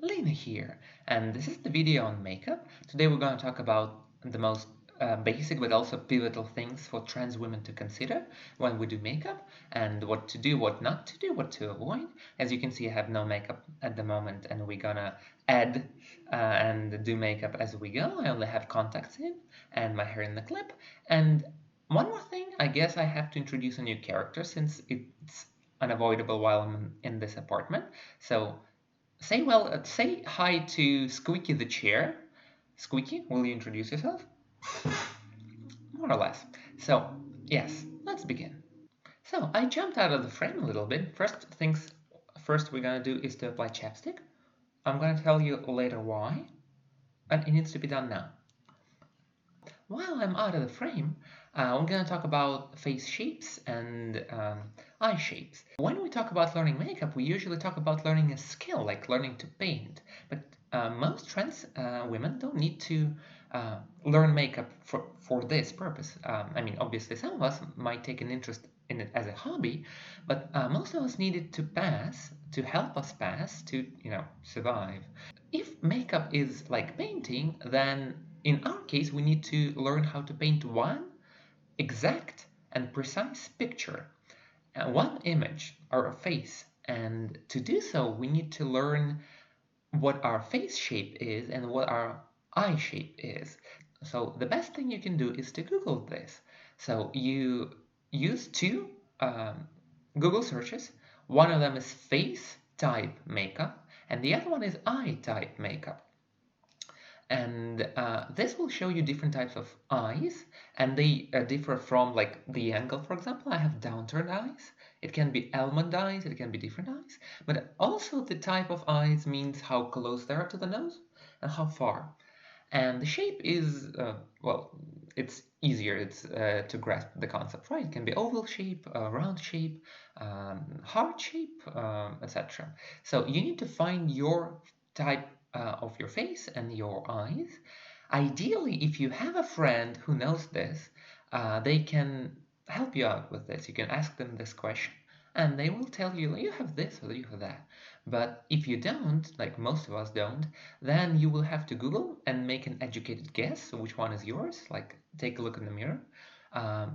Lena here, and this is the video on makeup. Today we're going to talk about the most basic but also pivotal things for trans women to consider when we do makeup, and what to do, what not to do, what to avoid. As you can see, I have no makeup at the moment, and we're gonna add and do makeup as we go. I only have contacts in and my hair in the clip. And one more thing, I guess I have to introduce a new character since it's unavoidable while I'm in this apartment. So say hi to Squeaky the chair. Squeaky, will you introduce yourself? More or less. So, yes, let's begin. So, I jumped out of the frame a little bit. First we're gonna do is to apply chapstick. I'm gonna tell you later why, and it needs to be done now. While I'm out of the frame, I'm going to talk about face shapes and eye shapes. When we talk about learning makeup, we usually talk about learning a skill, like learning to paint. But most trans women don't need to learn makeup for this purpose. I mean, obviously, some of us might take an interest in it as a hobby, but most of us need it to pass, to help us pass, to, survive. If makeup is like painting, then in our case, we need to learn how to paint one exact and precise picture, one image, our face. And to do so, we need to learn what our face shape is and what our eye shape is. So the best thing you can do is to Google this. So you use two Google searches. One of them is face type makeup, and the other one is eye type makeup. And this will show you different types of eyes, and they differ from like the angle. For example, I have downturned eyes. It can be almond eyes, it can be different eyes, but also the type of eyes means how close they are to the nose and how far. And the shape is, well, it's easier to grasp the concept, right? It can be oval shape, round shape, heart shape, etc. So you need to find your type of your face and your eyes. Ideally, if you have a friend who knows this, they can help you out with this. You can ask them this question, and they will tell you, you have this or you have that. But if you don't, like most of us don't, then you will have to Google and make an educated guess which one is yours. Like, take a look in the mirror,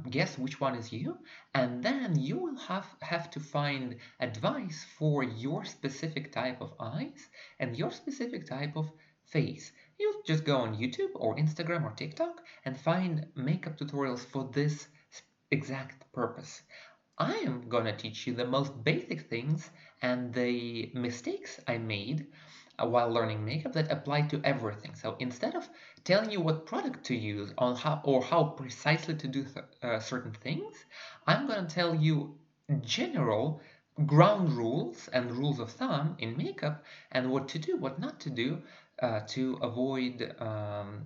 guess which one is you, and then you will have to find advice for your specific type of eyes and your specific type of face. You just go on YouTube or Instagram or TikTok and find makeup tutorials for this exact purpose. I am gonna teach you the most basic things and the mistakes I made while learning makeup that apply to everything. So instead of telling you what product to use on how precisely to do certain things, I'm gonna tell you general ground rules and rules of thumb in makeup and what to do, what not to do to avoid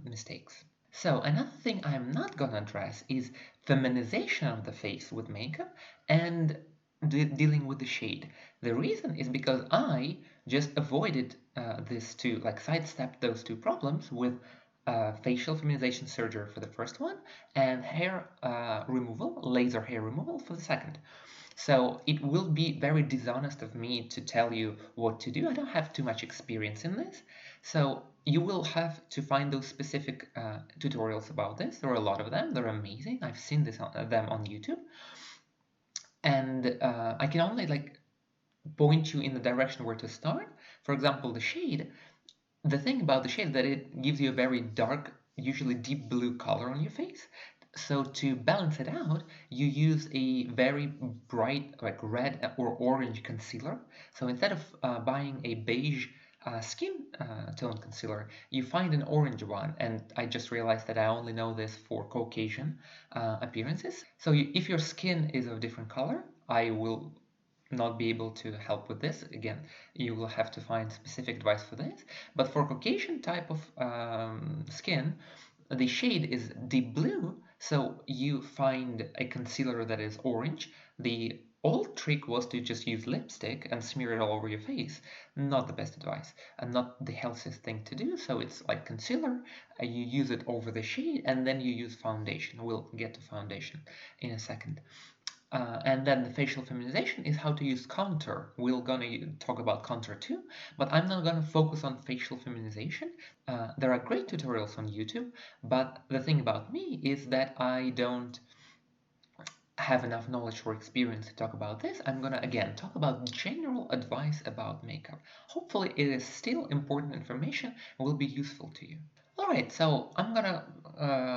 mistakes. So another thing I'm not gonna address is feminization of the face with makeup and dealing with the shade. The reason is because I just avoided this to like sidestep those two problems with facial feminization surgery for the first one and hair removal, laser hair removal for the second. So it will be very dishonest of me to tell you what to do. I don't have too much experience in this. So you will have to find those specific tutorials about this. There are a lot of them. They're amazing. I've seen them on YouTube. And I can only like point you in the direction where to start. For example, the shade. The thing about the shade is that it gives you a very dark, usually deep blue color on your face. So to balance it out, you use a very bright, like red or orange concealer. So instead of buying a beige skin tone concealer, you find an orange one. And I just realized that I only know this for Caucasian appearances. So if your skin is of a different color, I will not be able to help with this. Again, you will have to find specific advice for this. But for Caucasian type of skin, the shade is deep blue, so you find a concealer that is orange. The old trick was to just use lipstick and smear it all over your face. Not the best advice and not the healthiest thing to do. So it's like concealer, you use it over the shade and then you use foundation. We'll get to foundation in a second. And then the facial feminization is how to use contour. We're gonna talk about contour too, but I'm not gonna focus on facial feminization. There are great tutorials on YouTube, but the thing about me is that I don't have enough knowledge or experience to talk about this. I'm gonna again talk about general advice about makeup. Hopefully it is still important information and will be useful to you. Alright, so I'm gonna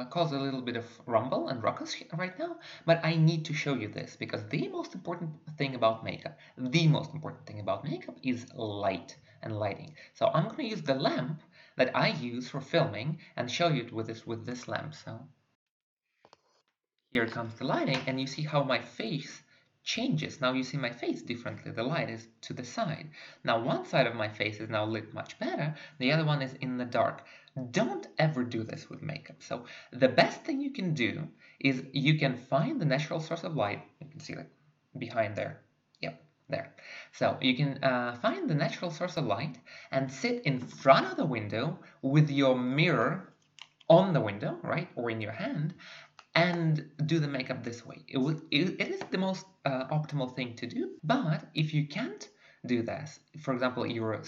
cause a little bit of rumble and ruckus right now, but I need to show you this because the most important thing about makeup, is light and lighting. So I'm gonna use the lamp that I use for filming and show you with this lamp. So here comes the lighting, and you see how my face changes. Now you see my face differently. The light is to the side. Now one side of my face is now lit much better, the other one is in the dark. Don't ever do this with makeup. So the best thing you can do is you can find the natural source of light. You can see like behind there. Yep, there. So you can find the natural source of light and sit in front of the window with your mirror on the window, right, or in your hand, and do the makeup this way. It is the most optimal thing to do, but if you can't do this, for example, you're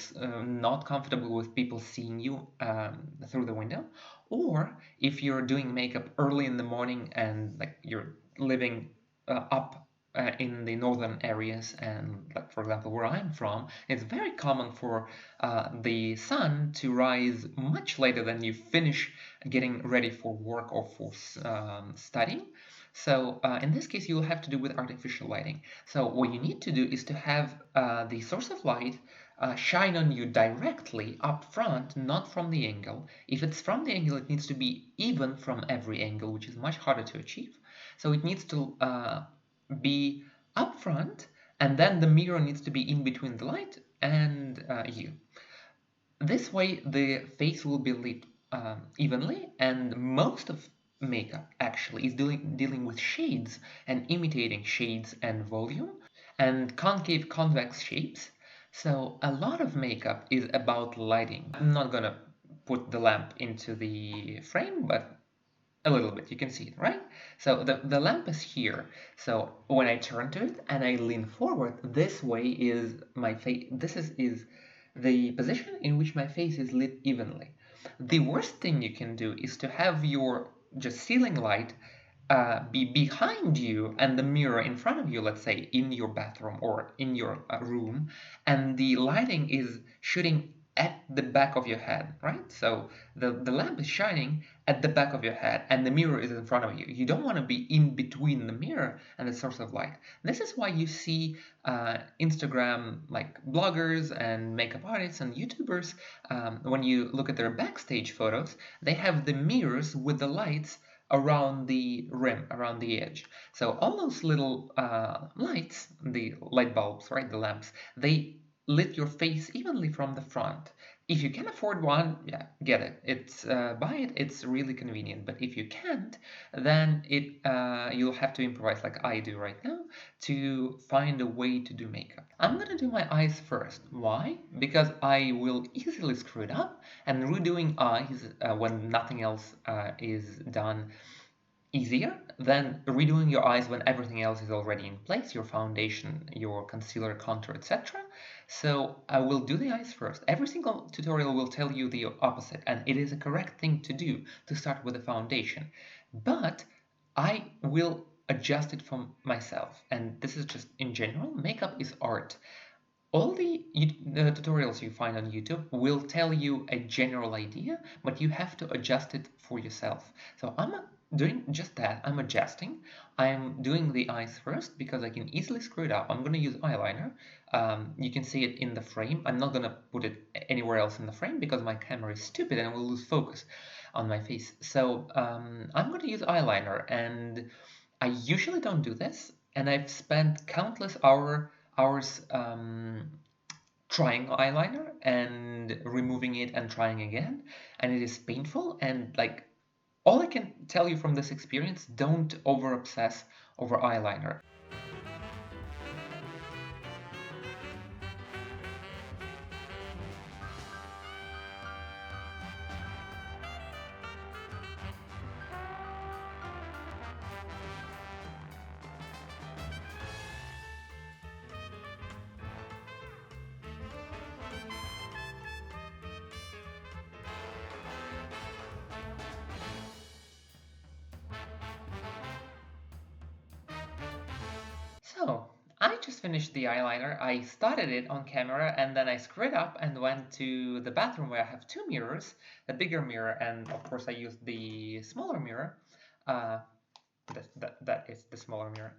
not comfortable with people seeing you through the window, or if you're doing makeup early in the morning and like you're living up in the northern areas, and like for example where I'm from, it's very common for the sun to rise much later than you finish getting ready for work or for studying. So in this case, you'll have to do with artificial lighting. So what you need to do is to have the source of light shine on you directly up front, not from the angle. If it's from the angle, it needs to be even from every angle, which is much harder to achieve. So it needs to be up front, and then the mirror needs to be in between the light and you. This way, the face will be lit evenly, and most of makeup actually is dealing with shades and imitating shades and volume and concave convex shapes. So a lot of makeup is about lighting. I'm not gonna put the lamp into the frame, but a little bit, you can see it, right? So the lamp is here. So when I turn to it and I lean forward, this way is my face. This is the position in which my face is lit evenly. The worst thing you can do is to have your just ceiling light be behind you and the mirror in front of you, let's say in your bathroom or in your room, and the lighting is shooting at the back of your head, right? So the lamp is shining at the back of your head and the mirror is in front of you. You don't want to be in between the mirror and the source of light. This is why you see Instagram like bloggers and makeup artists and YouTubers, when you look at their backstage photos, they have the mirrors with the lights around the rim, around the edge. So all those little lights, the light bulbs, right, the lamps, they lit your face evenly from the front. If you can afford one, yeah, get it. It's buy it. It's really convenient. But if you can't, then you'll have to improvise like I do right now to find a way to do makeup. I'm gonna do my eyes first. Why? Because I will easily screw it up, and redoing eyes when nothing else is done easier than redoing your eyes when everything else is already in place, your foundation, your concealer, contour, etc. So I will do the eyes first. Every single tutorial will tell you the opposite, and it is a correct thing to do to start with the foundation. But I will adjust it for myself, and this is just in general, makeup is art. All the tutorials you find on YouTube will tell you a general idea, but you have to adjust it for yourself. So I'm doing just that. I'm adjusting. I'm doing the eyes first because I can easily screw it up. I'm going to use eyeliner. You can see it in the frame. I'm not going to put it anywhere else in the frame because my camera is stupid and I will lose focus on my face. So I'm going to use eyeliner, and I usually don't do this, and I've spent countless hours trying eyeliner and removing it and trying again, and it is painful. And like, all I can tell you from this experience, don't over obsess over eyeliner. just finished the eyeliner. I started it on camera and then I screwed up and went to the bathroom where I have two mirrors, a bigger mirror, and of course I used the smaller mirror. Uh, that is the smaller mirror,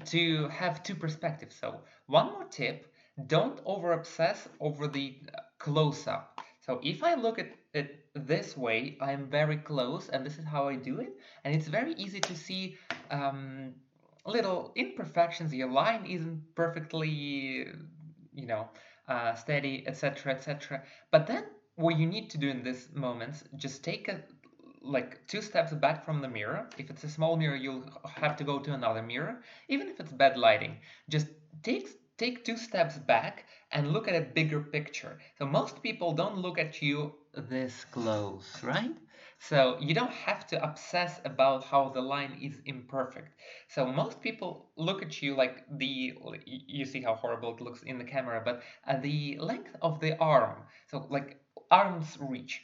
to have two perspectives. So one more tip, don't over obsess over the close-up. So if I look at it this way, I'm very close and this is how I do it, and it's very easy to see um, little imperfections. Your line isn't perfectly, you know, steady, etc., etc. But then what you need to do in these moments, just take a like two steps back from the mirror. If it's a small mirror, you'll have to go to another mirror, even if it's bad lighting. Just take two steps back and look at a bigger picture. So most people don't look at you this close, right? So you don't have to obsess about how the line is imperfect. So most people look at you like you see how horrible it looks in the camera, but the length of the arm, so like arm's reach.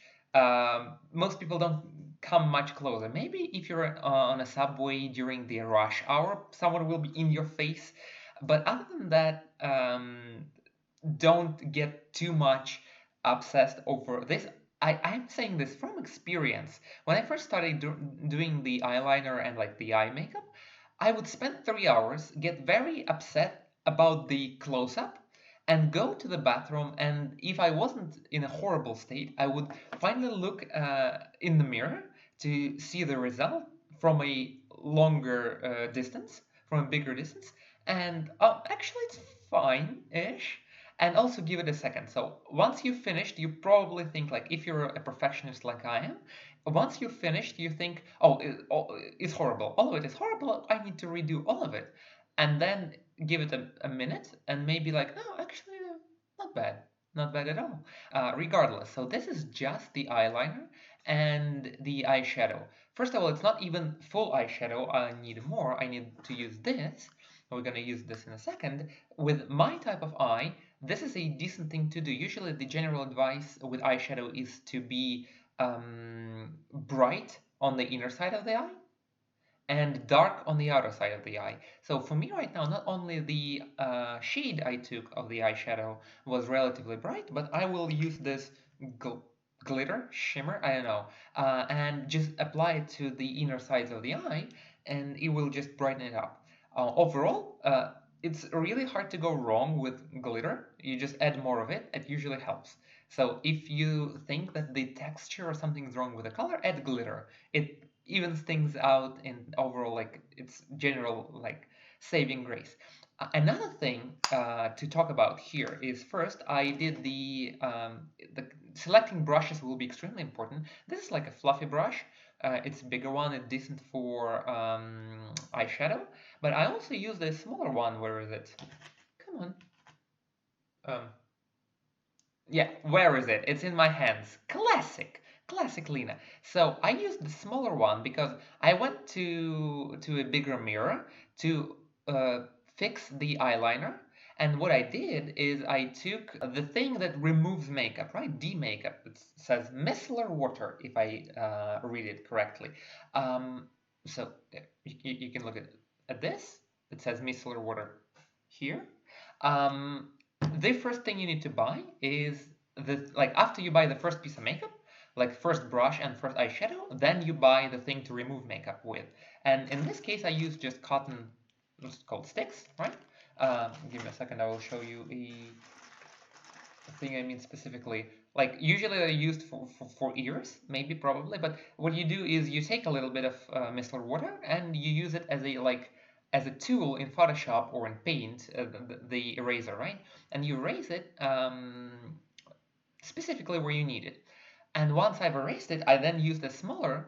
Most people don't come much closer. Maybe if you're on a subway during the rush hour, someone will be in your face. But other than that, don't get too much obsessed over this. I'm saying this from experience. When I first started doing the eyeliner and like the eye makeup, I would spend 3 hours, get very upset about the close-up, and go to the bathroom. And if I wasn't in a horrible state, I would finally look in the mirror to see the result from a longer distance, from a bigger distance. And actually, it's fine-ish. And also give it a second. So once you've finished, you probably think like, if you're a perfectionist like I am, once you've finished, you think, it's horrible. All of it is horrible. I need to redo all of it. And then give it a minute and maybe like, no, actually, not bad. Not bad at all. Regardless, so this is just the eyeliner and the eyeshadow. First of all, it's not even full eyeshadow. I need more. I need to use this. We're going to use this in a second. With my type of eye, this is a decent thing to do. Usually the general advice with eyeshadow is to be bright on the inner side of the eye and dark on the outer side of the eye. So for me right now, not only the shade I took of the eyeshadow was relatively bright, but I will use this glitter, shimmer, I don't know, and just apply it to the inner sides of the eye, and it will just brighten it up. Overall, it's really hard to go wrong with glitter. You just add more of it, it usually helps. So if you think that the texture or something's wrong with the color, add glitter. It evens things out in overall, like it's general like saving grace. Another thing to talk about here is, first I did the selecting brushes will be extremely important. This is like a fluffy brush. It's a bigger one. It's decent for eyeshadow, but I also use a smaller one. Where is it? Come on. Um, yeah, where is it? It's in my hands. Classic Lena. So I used the smaller one because I went to a bigger mirror to fix the eyeliner. And what I did is I took the thing that removes makeup, right? De-makeup. It says micellar water, if I read it correctly. So you can look at this. It says micellar water here. Um, the first thing you need to buy is like after you buy the first piece of makeup, like first brush and first eyeshadow, then you buy the thing to remove makeup with. And in this case, I use just cotton, what's it called, sticks, right? Give me a second, I will show you a thing I mean specifically. Like usually they're used for ears, maybe, probably, but what you do is you take a little bit of micellar water and you use it as a tool in Photoshop or in Paint, the eraser, right? And you erase it specifically where you need it. And once I've erased it, I then use the smaller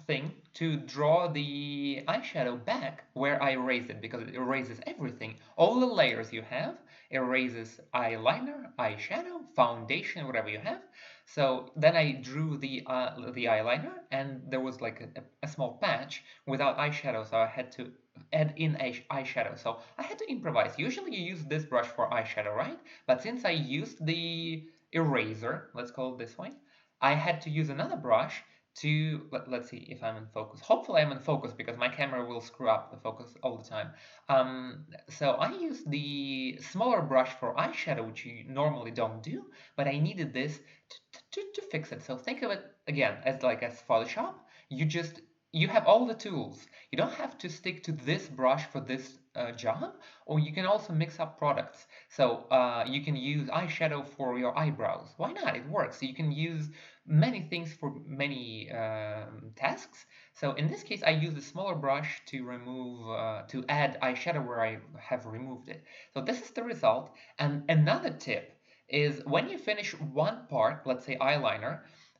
thing to draw the eyeshadow back where I erased it, because it erases everything. All the layers you have, erases eyeliner, eyeshadow, foundation, whatever you have. So then I drew the eyeliner, and there was like a small patch without eyeshadow, so I had to add in eyeshadow. So I had to improvise. Usually you use this brush for eyeshadow, right? But since I used the eraser, let's call it this way, I had to use another brush let's see if I'm in focus. Hopefully I'm in focus because my camera will screw up the focus all the time. So I use the smaller brush for eyeshadow, which you normally don't do, but I needed this to fix it. So think of it again as Photoshop. You have all the tools. You don't have to stick to this brush for this job, or you can also mix up products. So you can use eyeshadow for your eyebrows. Why not? It works. You can use many things for many tasks. So in this case, I use a smaller brush to add eyeshadow where I have removed it. So this is the result. And another tip is when you finish one part, let's say eyeliner,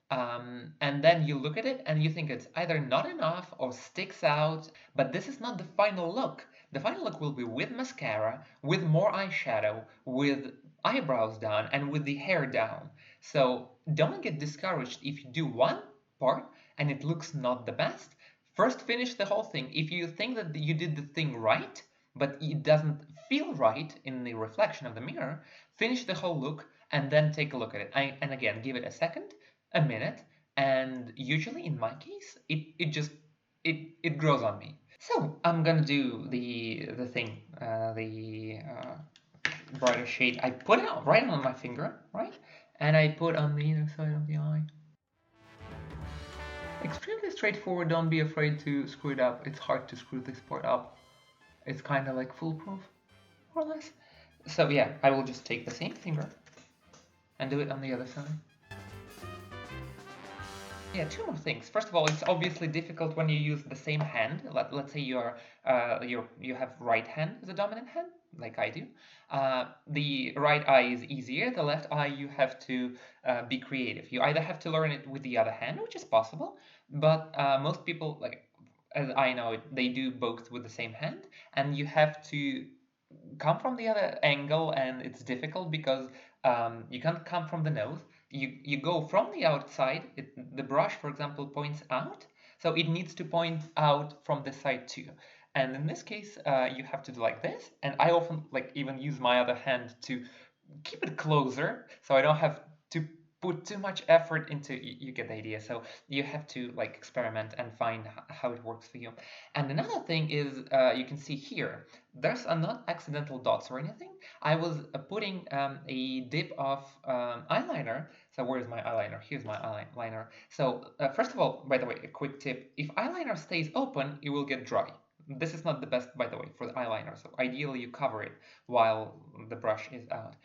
and then you look at it and you think it's either not enough or sticks out, but this is not the final look. The final look will be with mascara, with more eyeshadow, with eyebrows done, and with the hair down. So don't get discouraged if you do one part and it looks not the best. First, finish the whole thing. If you think that you did the thing right, but it doesn't feel right in the reflection of the mirror, finish the whole look and then take a look at it. And again, give it a second, a minute, and usually in my case, it grows on me. So I'm gonna do the thing, the brighter shade. I put it right on my finger, right? And I put on the inner side of the eye. Extremely straightforward, don't be afraid to screw it up. It's hard to screw this part up. It's kind of like foolproof, more or less. So yeah, I will just take the same finger and do it on the other side. Yeah, two more things. First of all, it's obviously difficult when you use the same hand. Let's say you have right hand as a dominant hand, like I do. The right eye is easier. The left eye you have to be creative. You either have to learn it with the other hand, which is possible, but most people, like as I know it, they do both with the same hand, and you have to come from the other angle, and it's difficult because you can't come from the nose. You go from the outside. The brush, for example, points out, so it needs to point out from this side too. And in this case, you have to do like this. And I often like even use my other hand to keep it closer, so I don't have to put too much effort into. You get the idea. So you have to like experiment and find how it works for you. And another thing is you can see here there's not accidental dots or anything. I was putting a dip of eyeliner. So where's my eyeliner? Here's my eyeliner. So first of all, by the way, a quick tip: if eyeliner stays open, it will get dry. This is not the best, by the way, for the eyeliner. So ideally you cover it while the brush is out.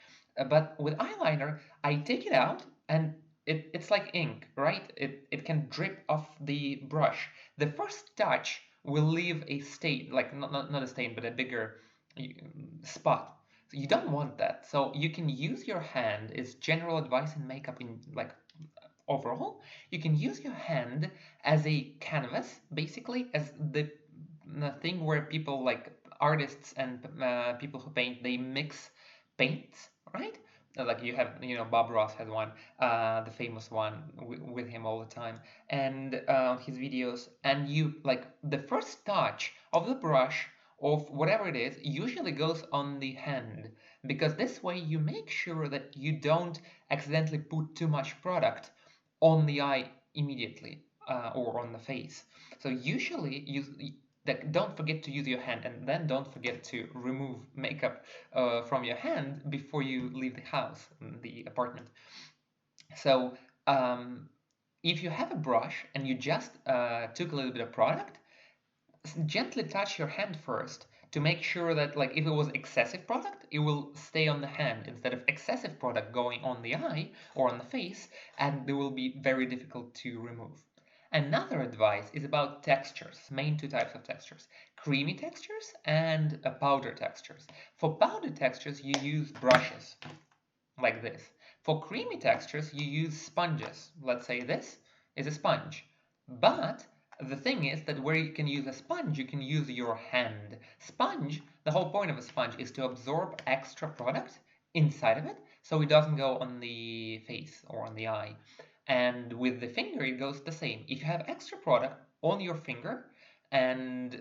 But with eyeliner, I take it out and it's like ink, right? It can drip off the brush. The first touch will leave a stain, like not a stain, but a bigger spot. So you don't want that. So you can use your hand, is general advice in makeup in like overall. You can use your hand as a canvas, basically, as the thing where people like artists and people who paint, they mix paints, right? Like you have, Bob Ross has one, the famous one with him all the time, and his videos. And you like the first touch of the brush of whatever it is usually goes on the hand, because this way you make sure that you don't accidentally put too much product on the eye immediately or on the face. So usually don't forget to use your hand, and then don't forget to remove makeup from your hand before you leave the house, the apartment. So if you have a brush and you just took a little bit of product, gently touch your hand first to make sure that, like, if it was excessive product, it will stay on the hand instead of excessive product going on the eye or on the face, and they will be very difficult to remove. Another advice is about textures, main two types of textures: creamy textures and powder textures. For powder textures, you use brushes like this. For creamy textures, you use sponges. Let's say this is a sponge. But the thing is that where you can use a sponge, you can use your hand. Sponge, the whole point of a sponge is to absorb extra product inside of it so it doesn't go on the face or on the eye. And with the finger, it goes the same. If you have extra product on your finger and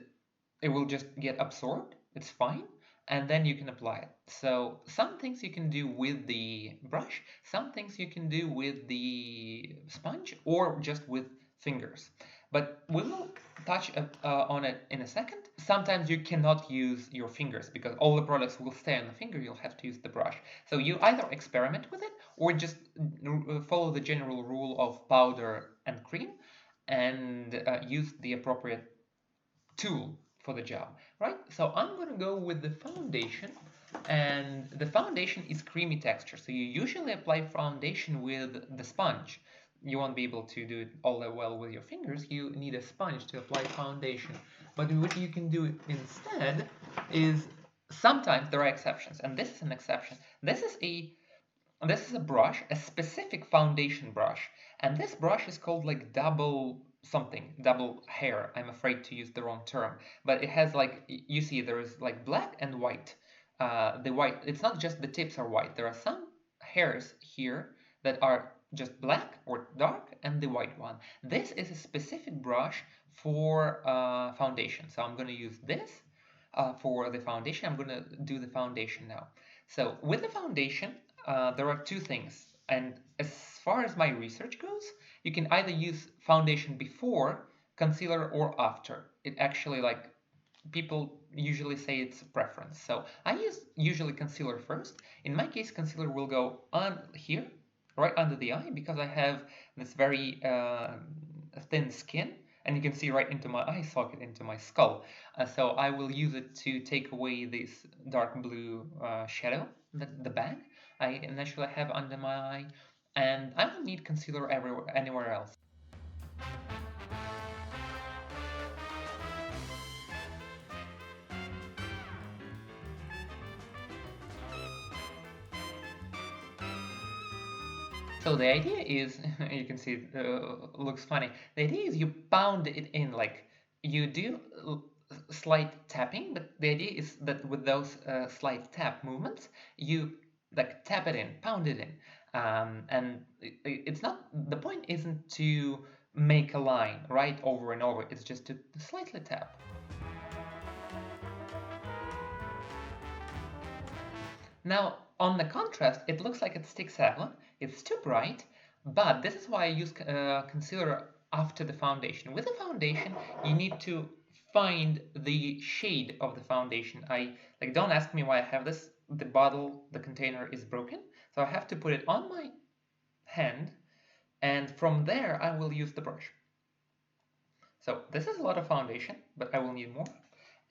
it will just get absorbed, it's fine. And then you can apply it. So some things you can do with the brush, some things you can do with the sponge, or just with fingers. But we will touch on it in a second. Sometimes you cannot use your fingers because all the products will stay on the finger. You'll have to use the brush. So you either experiment with it or just follow the general rule of powder and cream and use the appropriate tool for the job, right? So I'm gonna go with the foundation, and the foundation is creamy texture. So you usually apply foundation with the sponge. You won't be able to do it all that well with your fingers. You need a sponge to apply foundation. But what you can do instead is sometimes there are exceptions, and this is an exception. This is a brush, a specific foundation brush, and this brush is called like double something, double hair. I'm afraid to use the wrong term, but it has like, you see there is like black and white. The white, it's not just the tips are white. There are some hairs here that are just black or dark and the white one. This is a specific brush for foundation. So I'm going to use this for the foundation. I'm going to do the foundation now. So with the foundation, there are two things. And as far as my research goes, you can either use foundation before concealer or after. It actually, like, people usually say it's a preference. So I use usually concealer first. In my case, concealer will go on here, right under the eye, because I have this very thin skin, and you can see right into my eye socket, into my skull. So I will use it to take away this dark blue shadow, the bag I naturally have under my eye, and I don't need concealer anywhere else. So the idea is, you can see it looks funny. The idea is you pound it in, like you do slight tapping, but the idea is that with those slight tap movements, you like tap it in, pound it in. And it's not, the point isn't to make a line right over and over, it's just to slightly tap. Now, on the contrast, it looks like it's 6-7. It's too bright, but this is why I use concealer after the foundation. With the foundation, you need to find the shade of the foundation. Don't ask me why I have this. The bottle, the container is broken, so I have to put it on my hand, and from there I will use the brush. So this is a lot of foundation, but I will need more.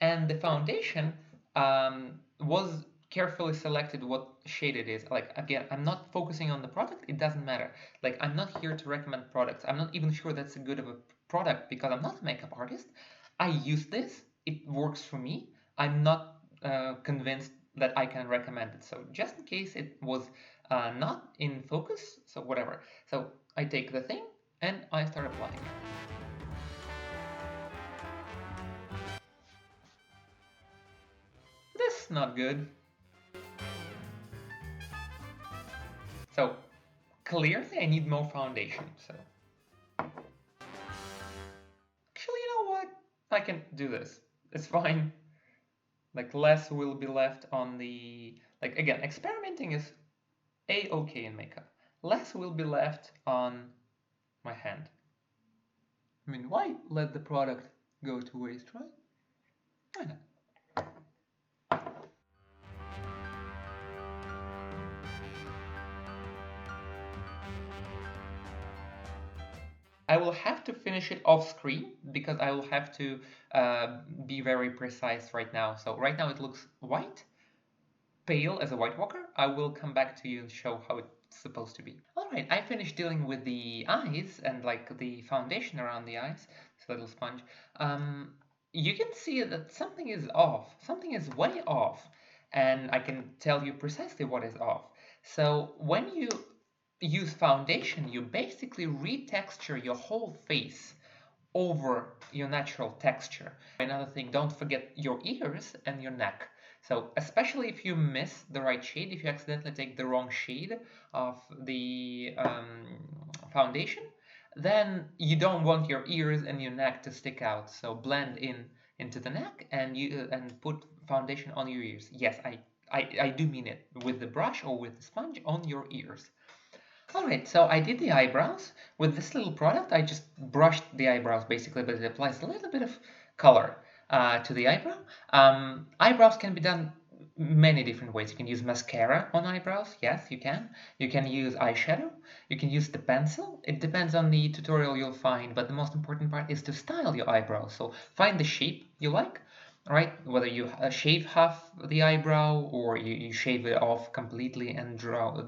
And the foundation was carefully selected what shade it is. Like, again, I'm not focusing on the product, it doesn't matter. Like, I'm not here to recommend products. I'm not even sure that's a good of a product because I'm not a makeup artist. I use this, it works for me. I'm not convinced that I can recommend it. So just in case it was not in focus, so whatever. So I take the thing and I start applying it. This is not good. So clearly I need more foundation. So actually, you know what? I can do this. It's fine. Like, less will be left on the, like, again, experimenting is a-okay in makeup. Less will be left on my hand. I mean, why let the product go to waste, right? Why not? I will have to finish it off screen because I will have to be very precise right now. So right now it looks white, pale as a White Walker. I will come back to you and show how it's supposed to be. Alright, I finished dealing with the eyes and like the foundation around the eyes, this little sponge. You can see that something is off, something is way off, and I can tell you precisely what is off. So when you use foundation, you basically retexture your whole face over your natural texture. Another thing, don't forget your ears and your neck. So especially if you miss the right shade, if you accidentally take the wrong shade of the foundation, then you don't want your ears and your neck to stick out. So blend in into the neck and put foundation on your ears. Yes, I do mean it, with the brush or with the sponge on your ears. Alright, so I did the eyebrows. With this little product, I just brushed the eyebrows basically, but it applies a little bit of color to the eyebrow. Eyebrows can be done many different ways. You can use mascara on eyebrows. Yes, you can. You can use eyeshadow. You can use the pencil. It depends on the tutorial you'll find, but the most important part is to style your eyebrows. So find the shape you like. All right, whether you shave half the eyebrow or you shave it off completely and draw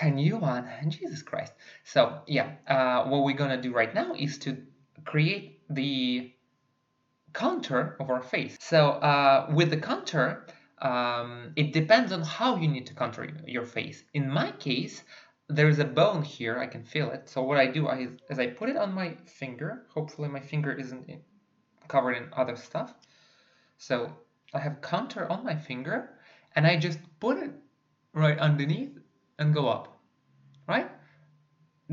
a new one. Jesus Christ. So yeah, what we're gonna do right now is to create the contour of our face. So with the contour, it depends on how you need to contour your face. In my case, there's a bone here, I can feel it. So what I do is I put it on my finger. Hopefully my finger isn't covered in other stuff. So I have contour on my finger and I just put it right underneath and go up, right?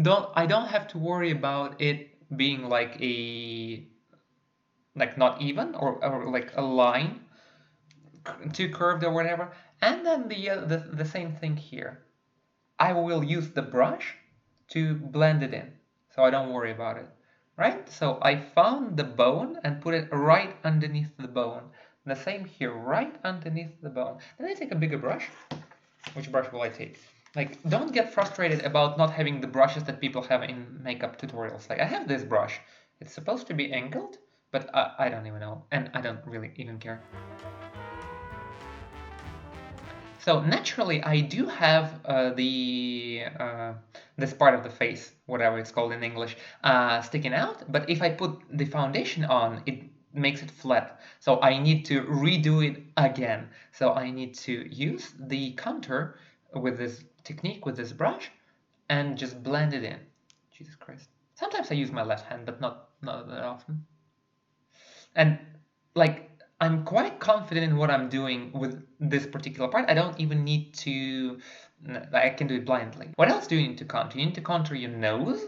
I don't have to worry about it being like not even or like a line too curved or whatever. And then the same thing here. I will use the brush to blend it in, so I don't worry about it, right? So I found the bone and put it right underneath the bone. The same here, right underneath the bone. Then I take a bigger brush. Which brush will I take? Like, don't get frustrated about not having the brushes that people have in makeup tutorials. Like, I have this brush. It's supposed to be angled, but I don't even know, and I don't really even care. So naturally, I do have this part of the face, whatever it's called in English, sticking out. But if I put the foundation on, it makes it flat. So I need to redo it again. So I need to use the contour with this technique, with this brush, and just blend it in. Jesus Christ. Sometimes I use my left hand, but not that often. And like I'm quite confident in what I'm doing with this particular part. I don't even need to, I can do it blindly. What else do you need to contour? You need to contour your nose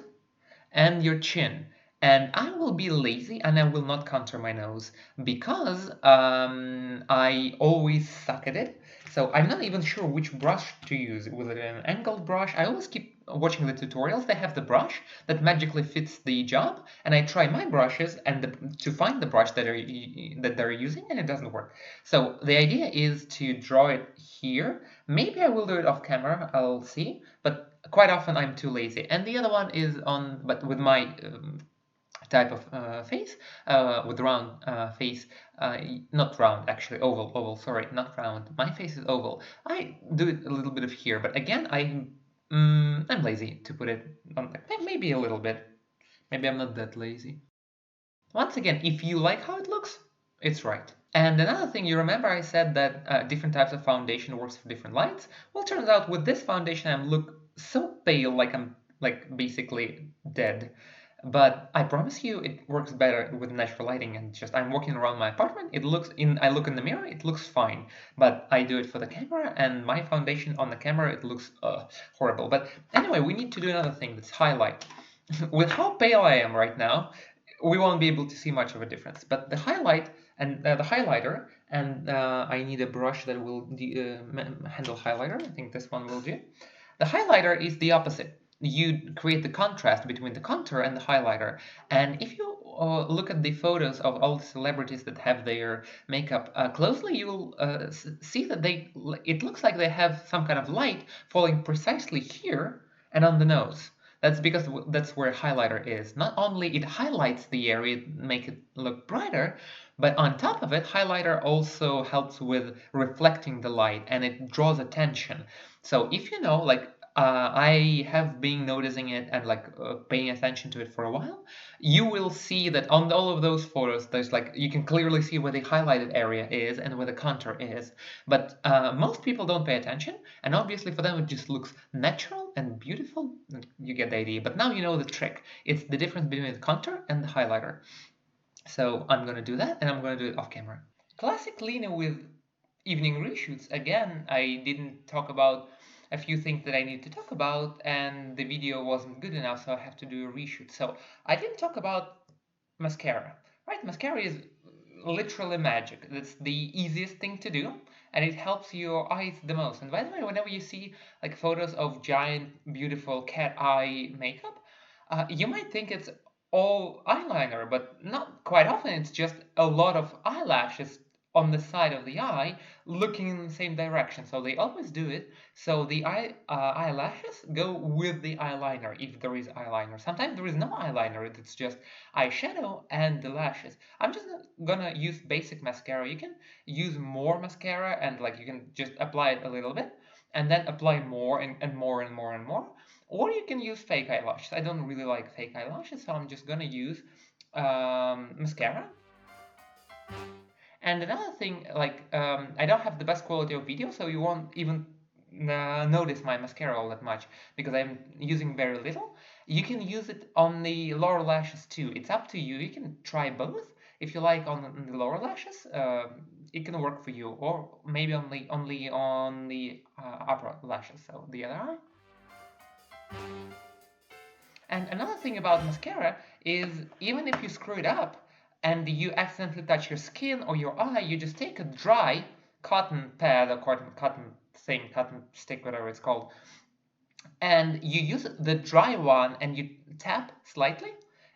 and your chin. And I will be lazy and I will not contour my nose because I always suck at it. So I'm not even sure which brush to use. Was it an angled brush? I always keep watching the tutorials. They have the brush that magically fits the job, and I try my brushes and to find the brush that they're using, and it doesn't work. So the idea is to draw it here. Maybe I will do it off camera. I'll see, but quite often I'm too lazy. And the other one is but with my type of face, with round face, not round actually, oval, sorry, not round. My face is oval. I do it a little bit of here, but again, I'm lazy to put it on, maybe a little bit. Maybe I'm not that lazy. Once again, if you like how it looks, it's right. And another thing, you remember I said that different types of foundation works for different lights? Well, it turns out with this foundation, I look so pale, like I'm like basically dead. But I promise you, it works better with natural lighting. And just I'm walking around my apartment. I look in the mirror, it looks fine. But I do it for the camera, and my foundation on the camera, it looks horrible. But anyway, we need to do another thing. That's highlight. With how pale I am right now, we won't be able to see much of a difference. But the highlight and the highlighter, and I need a brush that will handle highlighter. I think this one will do. The highlighter is the opposite. You create the contrast between the contour and the highlighter. And if you look at the photos of all the celebrities that have their makeup closely, you'll see that it looks like they have some kind of light falling precisely here and on the nose. That's because that's where highlighter is. Not only it highlights the area, make it look brighter, but on top of it, highlighter also helps with reflecting the light and it draws attention. So if you know, like I have been noticing it and like paying attention to it for a while, you will see that on all of those photos, there's like you can clearly see where the highlighted area is and where the contour is. But most people don't pay attention, and obviously for them it just looks natural and beautiful. You get the idea. But now you know the trick. It's the difference between the contour and the highlighter. So I'm gonna do that, and I'm gonna do it off camera. Classic Lena with evening reshoots. Again, I didn't talk about a few things that I need to talk about, and the video wasn't good enough, so I have to do a reshoot. So I didn't talk about mascara, right? Mascara is literally magic. That's the easiest thing to do. and it helps your eyes the most. And by the way, whenever you see like photos of giant, beautiful cat eye makeup, you might think it's all eyeliner, but not quite often. It's just a lot of eyelashes on the side of the eye looking in the same direction. So they always do it. So the eyelashes go with the eyeliner if there is eyeliner. Sometimes there is no eyeliner. It's just eyeshadow and the lashes. I'm just gonna use basic mascara. You can use more mascara and like you can just apply it a little bit and then apply more and more and more and more. Or you can use fake eyelashes. I don't really like fake eyelashes, so I'm just gonna use mascara. And another thing, like I don't have the best quality of video, so you won't even notice my mascara all that much because I'm using very little. You can use it on the lower lashes too. It's up to you. You can try both. If you like on the lower lashes, it can work for you, or maybe only on the upper lashes, so the other eye. And another thing about mascara is even if you screw it up and you accidentally touch your skin or your eye, you just take a dry cotton pad or cotton thing, cotton stick, whatever it's called, and you use the dry one and you tap slightly,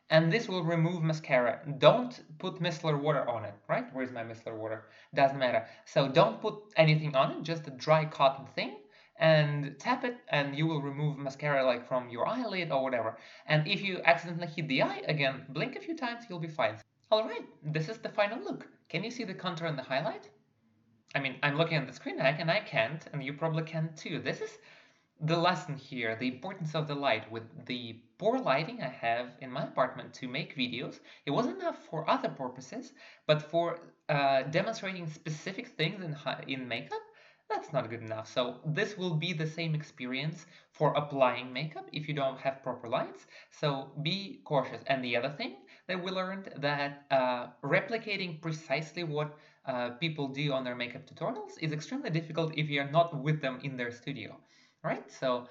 and this will remove mascara. Don't put micellar water on it, right? Where's my micellar water? Doesn't matter. So don't put anything on it, just a dry cotton thing, and tap it, and you will remove mascara like from your eyelid or whatever. And if you accidentally hit the eye again, blink a few times, you'll be fine. All right, this is the final look. Can you see the contour and the highlight? I mean, I'm looking at the screen and I can't, and you probably can too. This is the lesson here, the importance of the light. With the poor lighting I have in my apartment to make videos, it wasn't enough for other purposes, but for demonstrating specific things in makeup, that's not good enough. So this will be the same experience for applying makeup if you don't have proper lights. So be cautious. And the other thing that we learned, that replicating precisely what people do on their makeup tutorials is extremely difficult if you're not with them in their studio. Right? So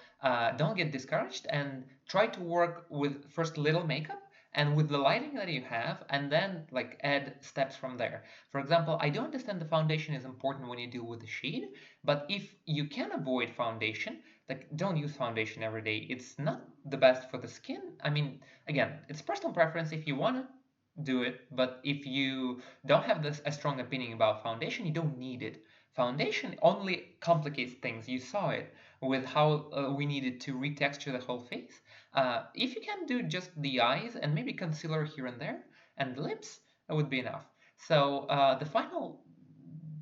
don't get discouraged and try to work with first little makeup and with the lighting that you have, and then like add steps from there. For example, I do understand the foundation is important when you deal with the shade, but if you can avoid foundation, like don't use foundation every day. It's not the best for the skin. I mean, again, it's personal preference. If you want to do it, but if you don't have a strong opinion about foundation, you don't need it. Foundation only complicates things. You saw it with how we needed to retexture the whole face. If you can do just the eyes and maybe concealer here and there and the lips, that would be enough. So the final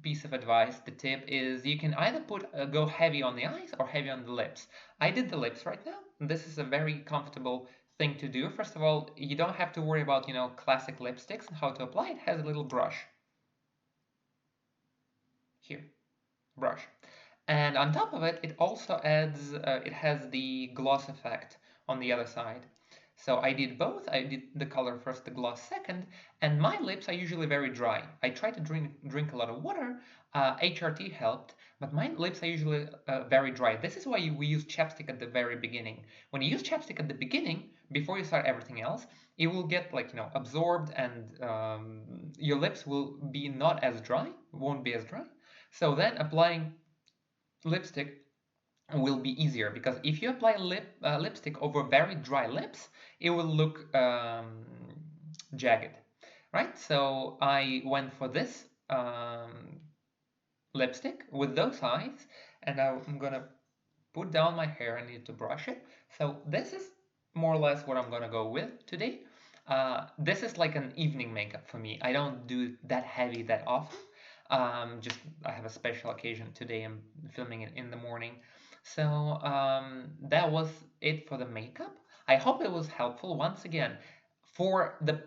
piece of advice, the tip is you can either go heavy on the eyes or heavy on the lips. I did the lips right now. This is a very comfortable thing to do. First of all, you don't have to worry about, classic lipsticks and how to apply. It has a little brush here, brush. And on top of it, it also adds, it has the gloss effect on the other side. So I did both. I did the color first, the gloss second, and my lips are usually very dry. I try to drink a lot of water. HRT helped, but my lips are usually very dry. This is why we use chapstick at the very beginning. When you use chapstick at the beginning, before you start everything else, it will get like, absorbed, and your lips will be not as dry, won't be as dry. So then applying lipstick will be easier, because if you apply lipstick over very dry lips, it will look jagged, right? So I went for this lipstick with those eyes, and now I'm gonna put down my hair. I need to brush it. So this is more or less what I'm gonna go with today. This is like an evening makeup for me. I don't do that heavy that often. Just I have a special occasion today. I'm filming it in the morning. So that was it for the makeup. I hope it was helpful. Once again, for the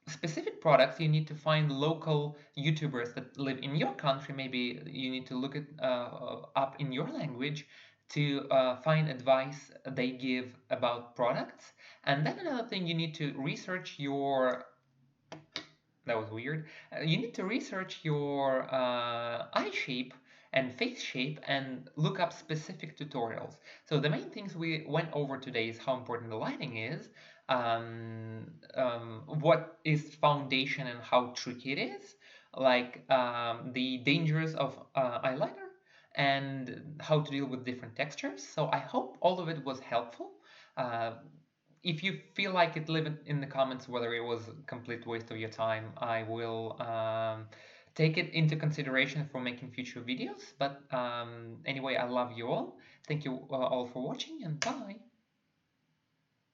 specific products, you need to find local YouTubers that live in your country. Maybe you need to look it up in your language to find advice they give about products. And then another thing, you need to research your that was weird. You need to research your eye shape and face shape and look up specific tutorials. So the main things we went over today is how important the lighting is, what is foundation and how tricky it is, like the dangers of eyeliner and how to deal with different textures. So I hope all of it was helpful. Uh, if you feel like it, leave it in the comments whether it was a complete waste of your time. I will take it into consideration for making future videos. But anyway, I love you all. Thank you all for watching, and bye.